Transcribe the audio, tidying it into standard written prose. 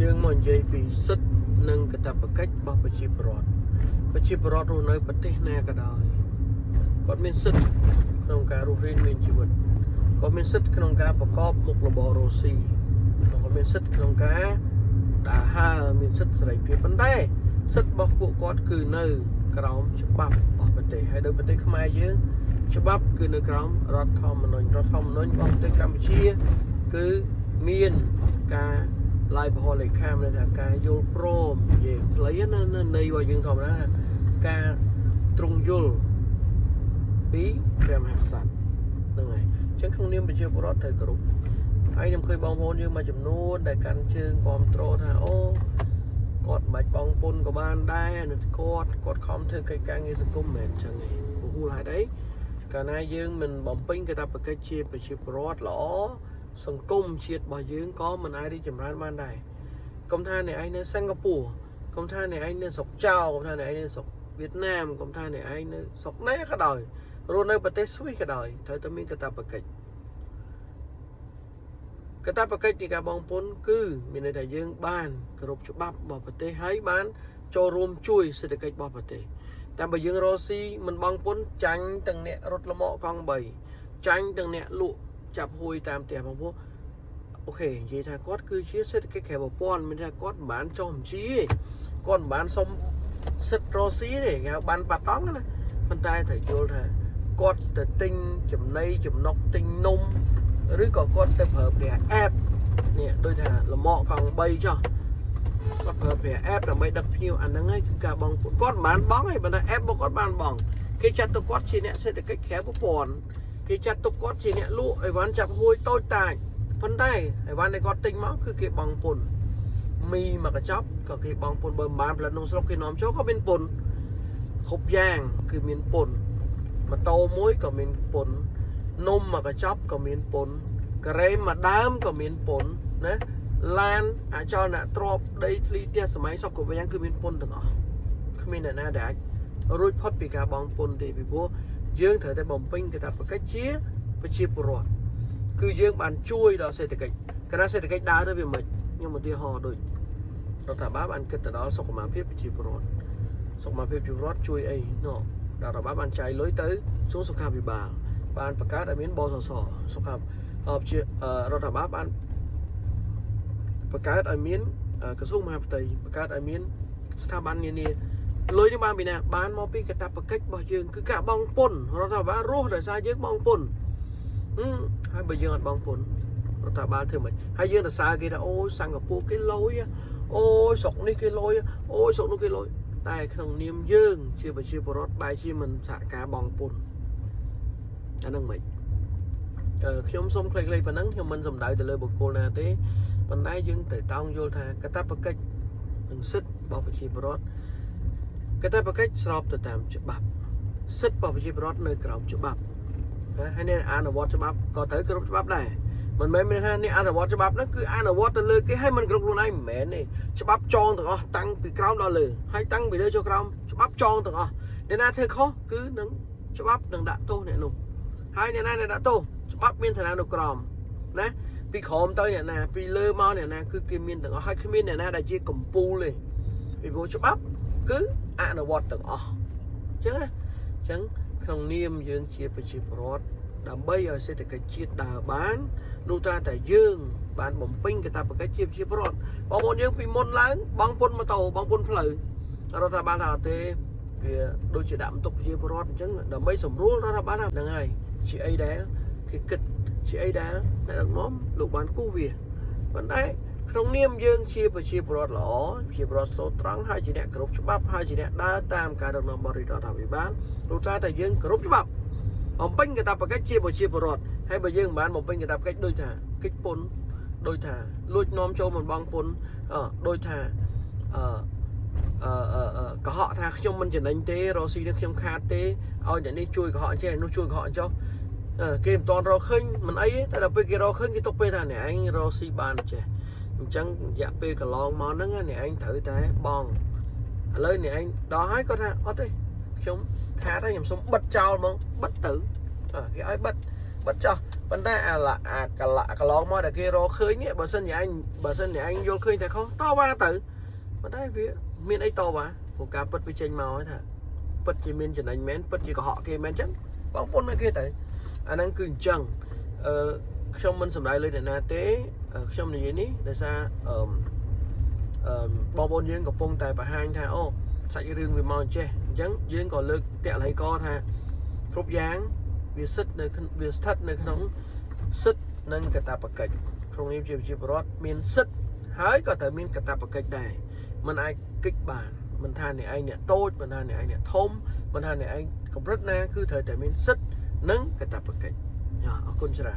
យើងមកនិយាយពីសិទ្ធិនិងកាតព្វកិច្ចរបស់ប្រជាពលរដ្ឋរស់នៅប្រទេសណាក៏ដោយគាត់មានសិទ្ធិក្នុងការរស់រានមានជីវិតគាត់មានសិទ្ធិក្នុងការប្រកបមុខរបររស់ស៊ីគាត់មានសិទ្ធិក្នុងការដើរហើរមានសិទ្ធិសេរីភាពប៉ុន្តែសិទ្ធិរបស់ពួកគាត់គឺនៅក្រោមច្បាប់របស់ប្រទេសហើយនៅប្រទេសខ្មែរយើងច្បាប់គឺនៅក្រោមរដ្ឋធម្មនុញ្ញរបស់ប្រទេសកម្ពុជាគឺមានការឡាយបហលេខាមានថាការយល់ព្រមនិយាយខ្លីណាន័យរបស់យើងធម្មតាការទ្រង់យល់ពីព្រះមហាក្សត្រហ្នឹងហើយអញ្ចឹងក្នុងនាមប្រជាពលរដ្ឋត្រូវគោរពហើយខ្ញុំឃើញបងប្អូនយើងមួយចំនួនដែលកាន់ជើងគ្រប់គ្រងថាអូគាត់មិនបាច់បងពុនក៏បានដែរនៅគាត់ខំធ្វើកិច្ចការងារសង្គមមិនអញ្ចឹងទេព្រោះហួលហេតុអីកាលណាយើងមិនបំពេញកាតព្វកិច្ចជាប្រជាពលរដ្ឋល្អសង្គមជាតិរបស់យើងក៏មិនអាចរីកចម្រើនបានដែរកុំថាអ្នកឯងនៅសិង្ហបុរីកុំថាអ្នកឯងនៅស្រុកចៅកុំថាអ្នកឯងនៅស្រុកវៀតណាមកុំថាអ្នកឯងនៅស្រុកណាក៏ដោយរស់នៅប្រទេសស្វីសក៏ដោយត្រូវតែមានកាតព្វកិច្ចនៃការបងពុនគឺមានន័យថាយើងបានគោរពច្បាប់របស់ប្រទេសហើយបានចូលរួមជួយសេដ្ឋកិច្ចរបស់ប្រទេសតែបើយើងរស់ស៊ីមិនបងពុនចាញ់ទាំងអ្នករត់លមាក់កង់3ចាញ់ទាំងអ្នកលក់ចាប់ហួយតាមផ្ទះបងប្អូនអូខេនិយាយថាគាត់គឺជាសេដ្ឋកិច្ចក្រៅប្រព័ន្ធមានថាគាត់មិនបានចុះបញ្ជីទេគាត់មិនបានសុំសិទ្ធិរស់ស៊ីទេគេបានបាត់តង់ណាប៉ុន្តែត្រូវយល់ថាគាត់ទៅទិញចំណីចំណុកទិញនំឬក៏គាត់ទៅប្រើប្រាស់ app នេះដូចថាលមាក់កង់3ចុះគាត់ប្រើប្រាស់ app ដើម្បីដឹកភ្ញៀវអាហ្នឹងហើយគឺការបងពុនគាត់មិនបានបងទេប៉ុន្តែ app របស់គាត់បានបងគេចាត់ទៅគាត់ជាអ្នកសេដ្ឋកិច្ចក្រៅប្រព័ន្ធគេចាត់ទុកគាត់ជាអ្នកលក់អីវ៉ាន់ចាប់ហួយតូចតាចប៉ុន្តែអីវ៉ាន់ដែលគាត់ទិញមកគឺគេបង់ពុនមីមកកញ្ចប់ក៏គេបង់ពុនបើមិនបានផលិតក្នុងស្រុកគេនាំចូលក៏មានពុនគ្រប់យ៉ាងគឺមានពុនម៉ូតូមួយក៏មានពុននំមកកញ្ចប់ក៏មានពុនការ៉េមមួយដើមក៏មានពុនណាឡានអាចលអ្នកទ្របដីធ្លីផ្ទះសម័យសពគ្រប់យ៉ាងគឺមានពុនទាំងអស់គ្មានអ្នកណាដែលអាចរួចផុតពីការបង់ពុនទេពីព្រោះយើងត្រូវតែបំពេញកាតព្វកិច្ចជាប្រជាពលរដ្ឋគឺយើងបានជួយដល់សេដ្ឋកិច្ចគណៈសេដ្ឋកិច្ចដើរទៅវាមិនខ្ញុំឧទាហរណ៍ដូចរដ្ឋាភិបាលបានគិតទៅដល់សុខុមាលភាពប្រជាពលរដ្ឋជួយអីនោះរដ្ឋាភិបាលបានចាយលុយទៅសួងសុខាភិបាលបានបង្កើតឲ្យមានបសសសុខាជារដ្ឋាភិបាលបានបង្កើតឲ្យមានក្រសួងមហាផ្ទៃបង្កើតឲ្យមានស្ថាប័ននានាលុយនេះបានពីណាបានមកពីកាតព្វកិច្ចរបស់យើងគឺការបង់ពន្ធរដ្ឋាភិបាលរស់ដោយសារយើងបង់ពន្ធហើយបើយើងអត់បង់ពន្ធរដ្ឋាភិបាលធ្វើមិនហើយយើងទៅសើគេថាអូយសិង្ហបុរីគេលុយអូយស្រុកនេះគេលុយអូយស្រុកនោះគេលុយតែក្នុងនាមយើងជាប្រជាពលរដ្ឋបែរជាមិនសហការបង់ពន្ធអាហ្នឹងមិនខ្ញុំសូមខ្លីៗប៉ុណ្ណឹងខ្ញុំមិនសំដៅទៅលើបុគ្គលណាទេប៉ុន្តែយើងត្រូវតោងយល់ថាកាតព្វកិច្ចនិងសិទ្ធិរបស់ប្រជាពលរដ្ឋកាតព្វកិច្ចស្របទៅតាមច្បាប់សិទ្ធិរបស់ប្រជាពលរដ្ឋនៅក្រោមច្បាប់ហើយអ្នកអនុវត្តច្បាប់ក៏ត្រូវគ្រប់ច្បាប់ដែរមិនមែនមានថាអ្នកអនុវត្តច្បាប់ហ្នឹងគឺអនុវត្តទៅលើគេហើយមិនគ្រប់ខ្លួនឯងមិនមែនទេច្បាប់ចងទាំងអស់តាំងពីក្រោមដល់លើហើយតាំងពីលើចុះក្រោមច្បាប់ចងទាំងអស់អ្នកណាធ្វើខុសគឺនឹងច្បាប់នឹងដាក់ទោសអ្នកនោះហើយអ្នកណាដាក់ទោសច្បាប់មានឋានានុក្រមណាពីក្រោមទៅអ្នកណាពីលើមកអ្នកណាគឺគេមានទាំងអស់ហើយគ្មានអ្នកណាដែលជាកំពូលទេពីព្រោះច្បាប់គឺអនុវត្តទាំងអស់អញ្ចឹងក្នុងនាមយើងជាប្រជាពលរដ្ឋដើម្បីឲ្យសេដ្ឋកិច្ចជាតិដើរបាននោះតែយើងបានបំពេញកាតព្វកិច្ចជាប្រជាពលរដ្ឋបងប្អូនយើងពីមុនឡើងបង់ពន្ធម៉ូតូបង់ពន្ធផ្លូវរដ្ឋាភិបាលថាអត់ទេវាដូចជាដាក់បន្ទុកប្រជាពលរដ្ឋអញ្ចឹងដើម្បីសម្រួលរដ្ឋាភិបាលហ្នឹងហើយជាអីដែរគេគិតជាអីដែរអ្នកដឹកនាំលោកបានគូសវាប៉ុន្តែក្នុងនាមយើងជាប្រជាពលរដ្ឋល្អជាពលរដ្ឋស្លូតត្រង់ហើយជាអ្នកគោរពច្បាប់ហើយជាអ្នកដើរតាមការដឹកនាំបរិរដ្ឋាភិបាលលោកតែយើងគោរពច្បាប់បំពេញកាតព្វកិច្ចជាប្រជាពលរដ្ឋហើយបើយើងមិនបានបំពេញកាតព្វកិច្ចដូចថាកិច្ចពន្ធដូចថាលួចនាំចូលមិនបង់ពន្ធដូចថាកុហកថាខ្ញុំមិនចំណេញទេរកស៊ីនេះខ្ញុំខាតទេឲ្យអ្នកនេះជួយកុហកចេះនោះជួយកុហកចុះគេមិនតន់រកឃើញមិនអីទេតែដល់ពេលគេរកឃើញគេទុកពេលថាអ្នកឯងរកស៊ីបានចេះអញ្ចឹងរយៈពេលកន្លងមកហ្នឹងអ្នកឯងត្រូវតែបងឥឡូវអ្នកឯងដល់ហើយគាត់ថាអត់ទេខ្ញុំខាតហើយខ្ញុំសុំបិទចោលហ្មងបិទទៅគេឲ្យបិទ bất cho vấn đề là cả lọ mà để kia rồi khơi nhé bờ sân nhà anh vô khơi thì không to ba tử mà đây phía miền ấy to quá của cả bất với tranh màu ấy thà bất chỉ miền chỉ đánh mến bất chỉ có họ kia mến chấm bóng phun kia tới anh đang cười chẳng trong mình sầm đại lên để na tế trong này ní để ra bò bồn dương của phong tài và hai thà ô sạch riêng về mòn che trắng dương còn lực kẹo lấy co thà phúc dáng việc sứt nơi việc thắt nơi không sứt nâng cả ta bạc cạch không em chịu rót miền sứt hái có thể miền cả ta bạc cạch này mình ai kích bản mình than này anh nè tốt mình than này anh nè thôm mình than này anh cũng rất na cứ thời tại miền sứt nâng cả ta bạc cạch con ra